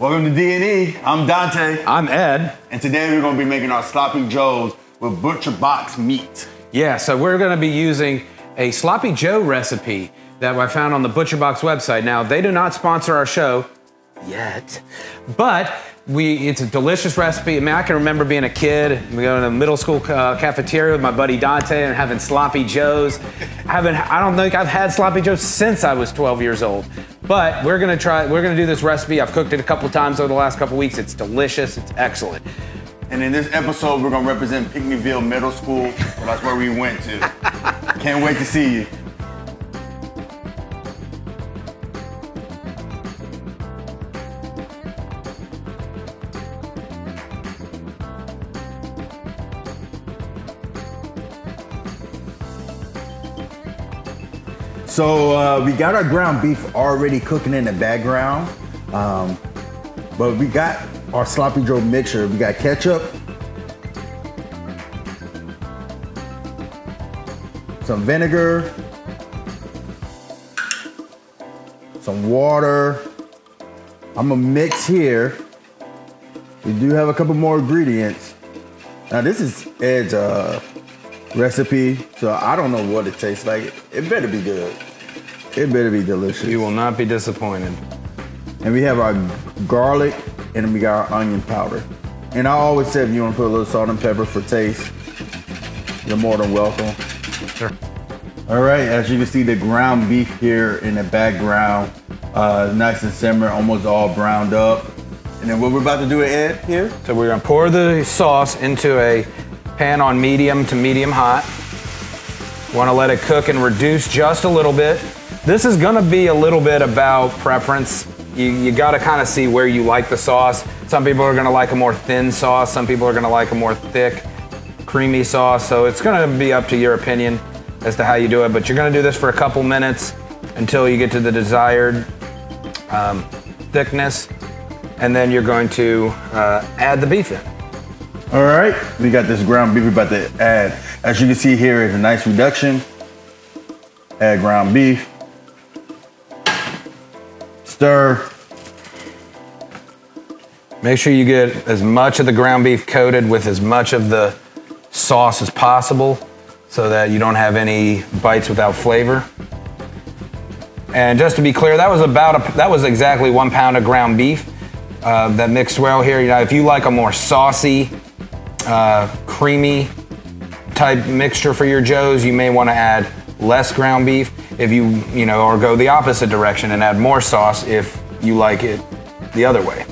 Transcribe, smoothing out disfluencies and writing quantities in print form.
Welcome to D&E. I'm Dante. I'm Ed. And today we're going to be making our Sloppy Joes with Butcher Box meat. Yeah, so we're going to be using a Sloppy Joe recipe that I found on the Butcher Box website. Now, they do not sponsor our show yet, but it's a delicious recipe. I mean, I can remember being a kid, we go to the middle school cafeteria with my buddy Dante and having Sloppy Joes. I don't think I've had Sloppy Joes since I was 12 years old. But we're gonna do this recipe. I've cooked it a couple times over the last couple weeks. It's delicious, it's excellent. And in this episode, we're gonna represent Pinckneyville Middle School. That's where we went to. Can't wait to see you. So we got our ground beef already cooking in the background, but we got our Sloppy Joe mixture. We got ketchup, some vinegar, some water. I'm gonna mix here. We do have a couple more ingredients. Now this is Ed's recipe, so I don't know what it tastes like. It better be good. It better be delicious. You will not be disappointed. And we have our garlic, and we got our onion powder. And I always said if you want to put a little salt and pepper for taste, you're more than welcome. Sure. All right, as you can see, the ground beef here in the background, nice and simmer, almost all browned up. And then what we're about to do, Ed, here? So we're gonna pour the sauce into a pan on medium to medium hot. Wanna let it cook and reduce just a little bit. This is gonna be a little bit about preference. You gotta kinda see where you like the sauce. Some people are gonna like a more thin sauce. Some people are gonna like a more thick, creamy sauce. So it's gonna be up to your opinion as to how you do it. But you're gonna do this for a couple minutes until you get to the desired thickness. And then you're going to add the beef in. All right, we got this ground beef we're about to add. As you can see here is a nice reduction. Add ground beef. Stir. Make sure you get as much of the ground beef coated with as much of the sauce as possible so that you don't have any bites without flavor. And just to be clear, that was exactly 1 pound of ground beef that mixed well here. You know, if you like a more saucy, creamy type mixture for your Joes, you may want to add less ground beef. If you know, or go the opposite direction and add more sauce if you like it the other way.